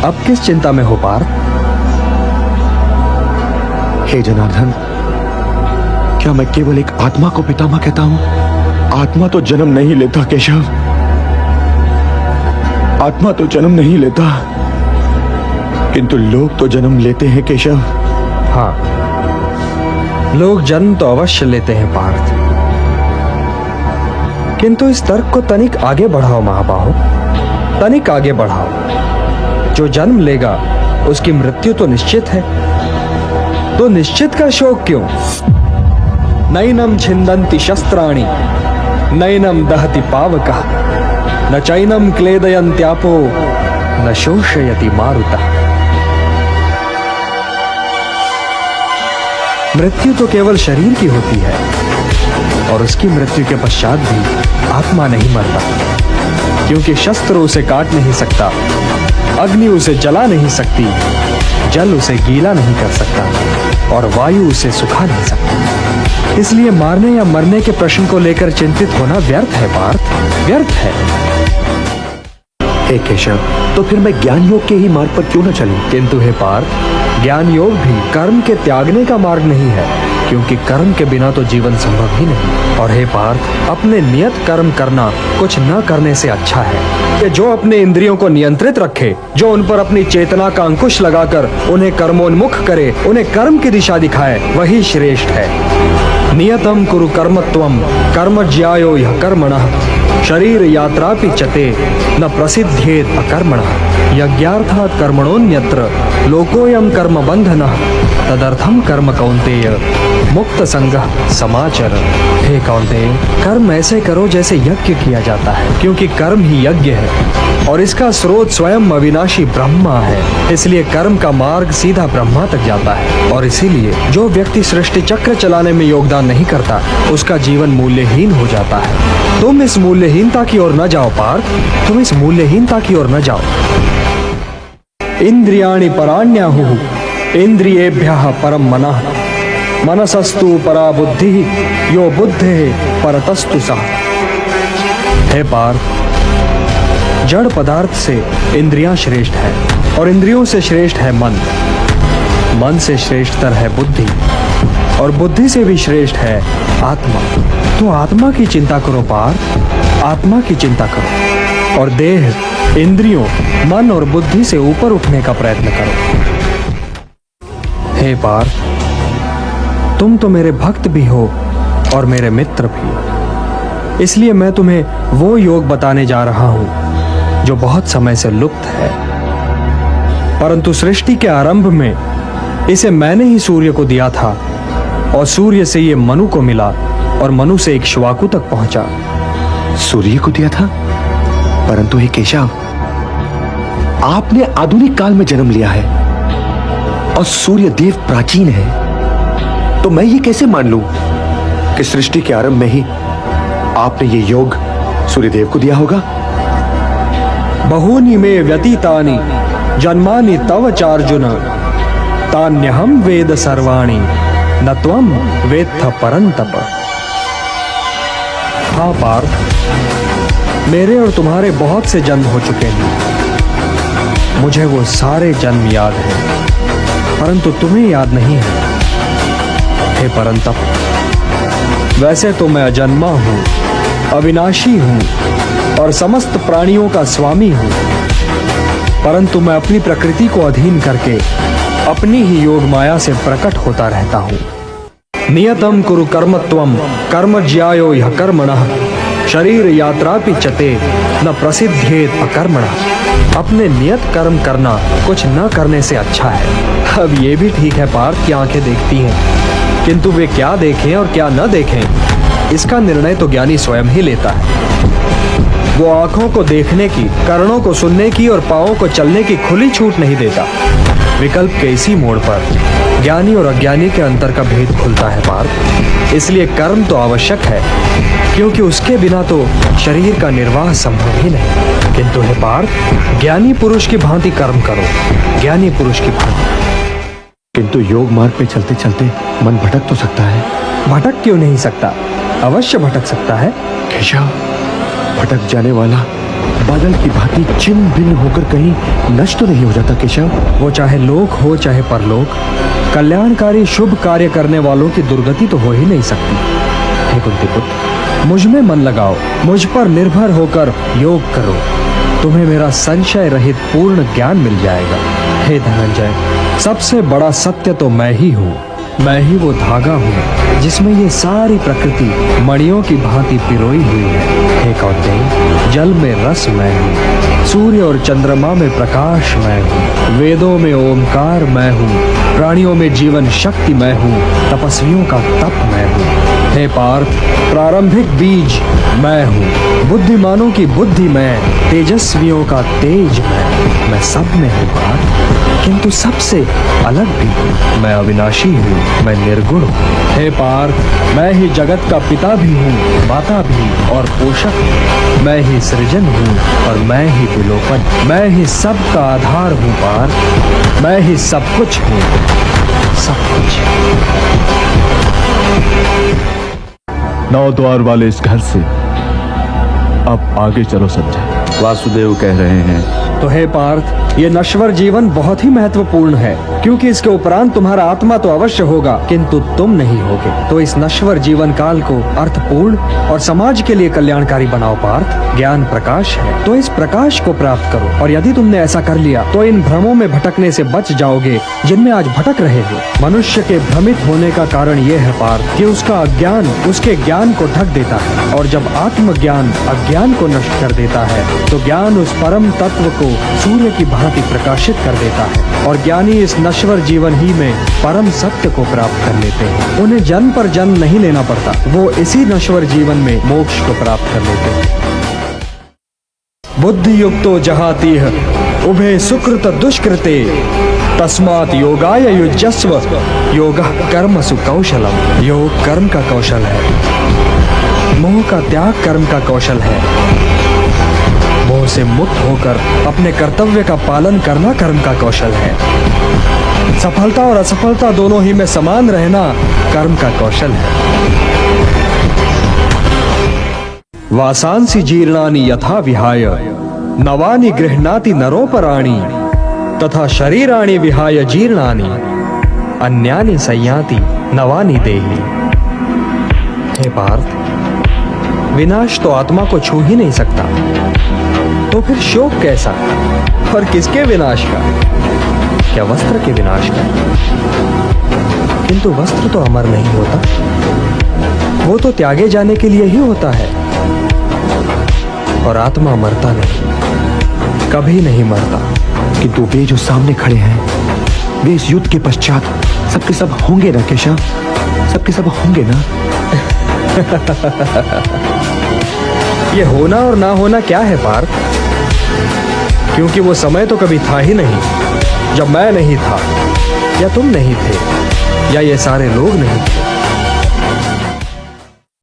अब किस चिंता में हो पार्थ? हे जनार्दन, क्या मैं केवल एक आत्मा को पितामह कहता हूं? आत्मा तो जन्म नहीं लेता केशव, आत्मा तो जन्म नहीं लेता, किंतु लोग तो जन्म लेते हैं केशव। हाँ, लोग जन्म तो अवश्य लेते हैं पार्थ, किंतु इस तर्क को तनिक आगे बढ़ाओ महाबाहो, तनिक आगे बढ़ाओ। जो जन्म लेगा उसकी मृत्यु तो निश्चित है, तो निश्चित का शोक क्यों? नैनम छिंदन्ति शस्त्राणि नैनम दहति पावकः न चैनम क्लेदयन्त्यापो न शोषयति मारुतः। मृत्यु तो केवल शरीर की होती है, और उसकी मृत्यु के पश्चात भी आत्मा नहीं मरता, क्योंकि शस्त्र उसे काट नहीं सकता, अग्नि उसे जला नहीं सकती, जल उसे गीला नहीं कर सकता और वायु उसे सुखा नहीं सकती। इसलिए मारने या मरने के प्रश्न को लेकर चिंतित होना व्यर्थ है पार्थ, व्यर्थ है। हे केशव, तो फिर मैं ज्ञान योग के ही मार्ग पर क्यों न चलूं? किंतु हे पार्थ, ज्ञान योग भी कर्म के त्यागने का मार्ग नहीं है, क्योंकि कर्म के बिना तो जीवन संभव ही नहीं। और हे पार्थ, अपने नियत कर्म करना कुछ न करने से अच्छा है कि जो अपने इंद्रियों को नियंत्रित रखे, जो उन पर अपनी चेतना का अंकुश लगाकर उन्हें कर्मोन्मुख करे, उन्हें कर्म की दिशा दिखाए, वही श्रेष्ठ है। नियतम कुरु कर्मत्वम कर्म ज्यायो यः कर्मणः शरीर यात्रापि चते न प्रसिद्धेत अकर्मणः यज्ञार्थात् कर्मणोऽन्यत्र लोकोऽयं कर्म बंधनः तदर्थम कर्म कौन्तेय मुक्त संगः समाचर। हे कौन्तेय, कर्म ऐसे करो जैसे यज्ञ किया जाता है, क्योंकि कर्म ही यज्ञ है और इसका स्रोत स्वयं अविनाशी ब्रह्मा है। इसलिए कर्म का मार्ग सीधा ब्रह्मा तक जाता है, और इसीलिए जो व्यक्ति सृष्टि चक्र चलाने में योगदान नहीं करता उसका जीवन मूल्यहीन हो जाता है। तुम इस मूल्यहीनता की ओर न जाओ पार्थ, तुम इस मूल्यहीनता की ओर न जाओ। इंद्रियाणि पराण्याहुः इंद्रियेभ्यः परम मनः मनसस्तु परा बुद्धिः यो बुद्धेः परतस्तु सः। हे पार्थ, जड़ पदार्थ से इंद्रियां श्रेष्ठ है और इंद्रियों से श्रेष्ठ है मन, मन से श्रेष्ठतर है बुद्धि और बुद्धि से भी श्रेष्ठ है आत्मा। तो आत्मा की चिंता करो पार्थ, आत्मा की चिंता करो और देह, इंद्रियों, मन और बुद्धि से ऊपर उठने का प्रयत्न करो। हे पार्थ, तुम तो मेरे भक्त भी हो और मेरे मित्र भी, इसलिए मैं तुम्हें वो योग बताने जा रहा हूं जो बहुत समय से लुप्त है, परंतु सृष्टि के आरंभ में इसे मैंने ही सूर्य को दिया था और सूर्य से ये मनु को मिला और मनु से इक्ष्वाकु तक पहुंचा। सूर्य को दिया था? परंतु हे केशव, आपने आधुनिक काल में जन्म लिया है और सूर्य देव प्राचीन है, तो मैं ये कैसे मान लूं कि सृष्टि के आरंभ में ही आपने ये योग सूर्यदेव को दिया होगा? बहूनि मे व्यतीतानि जन्मानि तव चार्जुन तान्यहं वेद सर्वाणि न त्वं वेत्थ परन्तप। हाँ पार्थ, मेरे और तुम्हारे बहुत से जन्म हो चुके हैं, मुझे वो सारे जन्म याद हैं, परंतु तुम्हें याद नहीं है। हे परंतप, वैसे तो मैं अजन्मा हूं, अविनाशी हूं और समस्त प्राणियों का स्वामी हूं, परंतु मैं अपनी प्रकृति को अधीन करके अपनी ही योग माया से प्रकट होता रहता हूं। नियतम कुरु कर्मत्वम कर्म ज्यायो यः कर्मणः शरीर यात्रापि चते न प्रसिद्धेत अकर्मणः। अपने नियत कर्म करना कुछ न करने से अच्छा है। अब ये भी ठीक है पार्थ की आंखें देखती हैं, किंतु वे क्या देखें और क्या न देखें इसका निर्णय तो ज्ञानी स्वयं ही लेता है। वो आंखों को देखने की, कर्णों को सुनने की और पांवों को चलने की खुली छूट नहीं देता। विकल्प के इसी मोड़ पर ज्ञानी और अज्ञानी के अंतर का भेद खुलता है पार्थ। इसलिए कर्म तो आवश्यक है, क्योंकि उसके बिना तो शरीर का निर्वाह संभव ही नहीं। किंतु हे पार्थ, ज्ञानी पुरुष की भांति कर्म करो, ज्ञानी पुरुष की भांति। किंतु योग मार्ग पे चलते चलते मन भटक तो सकता है। भटक क्यों नहीं सकता? अवश्य भटक सकता है। केशव, भटक जाने वाला बादल की भांति छिन्न भिन्न होकर कहीं नष्ट तो नहीं हो जाता केशव? वो चाहे लोक हो चाहे परलोक, कल्याणकारी शुभ कार्य करने वालों की दुर्गति तो हो ही नहीं सकती। हे कुंती पुत्र, मुझ में मन लगाओ, मुझ पर निर्भर होकर योग करो, तुम्हें मेरा संशय रहित पूर्ण ज्ञान मिल जाएगा। हे धनंजय, सबसे बड़ा सत्य तो मैं ही हूँ। मैं ही वो धागा हूँ जिसमें ये सारी प्रकृति मणियों की भांति पिरोई हुई है। हे कौंतेय, जल में रस मैं हूँ, सूर्य और चंद्रमा में प्रकाश मैं हूँ, वेदों में ओमकार मैं हूँ, प्राणियों में जीवन शक्ति मैं हूँ, तपस्वियों का तप मैं हूँ। हे पार्थ, प्रारंभिक बीज मैं हूँ, बुद्धिमानों की बुद्धि मैं, तेजस्वियों का तेज मैं सब में हूँ पार्थ, किंतु सबसे अलग भी हूँ। मैं अविनाशी हूँ, मैं निर्गुण हूँ। हे पार्थ, मैं ही जगत का पिता भी हूँ, माता भी और पोषक हूँ। मैं ही सृजन हूँ और मैं ही विलोपन, मैं ही सबका आधार हूँ पार्थ, मैं ही सब कुछ हूँ, सब कुछ। 9 द्वार वाले इस घर से अब आगे चलो संजय। वासुदेव कह रहे हैं। तो हे पार्थ, ये नश्वर जीवन बहुत ही महत्वपूर्ण है, क्योंकि इसके उपरांत तुम्हारा आत्मा तो अवश्य होगा, किंतु तुम नहीं होगे। तो इस नश्वर जीवन काल को अर्थपूर्ण और समाज के लिए कल्याणकारी बनाओ पार्थ। ज्ञान प्रकाश है, तो इस प्रकाश को प्राप्त करो, और यदि तुमने ऐसा कर लिया तो इन भ्रमों में भटकने से बच जाओगे जिनमें आज भटक रहे हो। मनुष्य के भ्रमित होने का कारण ये है पार्थ कि उसका अज्ञान उसके ज्ञान को ढक देता है, और जब आत्मज्ञान अज्ञान को नष्ट कर देता है तो ज्ञान उस परम तत्व को सूर्य की भांति प्रकाशित कर देता है, और ज्ञानी इस नश्वर जीवन ही में परम सत्य को प्राप्त कर लेते हैं। उन्हें जन्म पर जन्म नहीं लेना पड़ता, वो इसी नश्वर जीवन में मोक्ष को प्राप्त कर लेते हैं। बुद्धि युक्तो जहातीह उभे सुकृत दुष्कृते तस्मात् योगाय युज्यस्व। योगः कर्मसु कौशलम। योग कर्म का कौशल है, मोह का त्याग कर्म का कौशल है, मोह से मुक्त होकर अपने कर्तव्य का पालन करना कर्म का कौशल है, सफलता और असफलता दोनों ही में समान रहना कर्म का कौशल है। वासांसि जीर्णानि यथा विहाय नवानि गृह्णाति नरोपराणि तथा शरीराणि विहाय जीर्णानि अन्यानि संयाति नवानि देहि। हे पार्थ, विनाश तो आत्मा को छू ही नहीं सकता, तो फिर शोक कैसा, और किसके विनाश का? क्या वस्त्र के विनाश का? किंतु वस्त्र तो अमर नहीं होता, वो तो त्यागे जाने के लिए ही होता है, और आत्मा मरता नहीं, कभी नहीं मरता। किंतु वे जो सामने खड़े हैं, वे इस युद्ध के पश्चात सबके सब होंगे ना केशव? सबके सब होंगे ना? ये होना और ना होना क्या है पार्थ? क्योंकि वो समय तो कभी था ही नहीं जब मैं नहीं था, या तुम नहीं थे, या ये सारे लोग नहीं थे।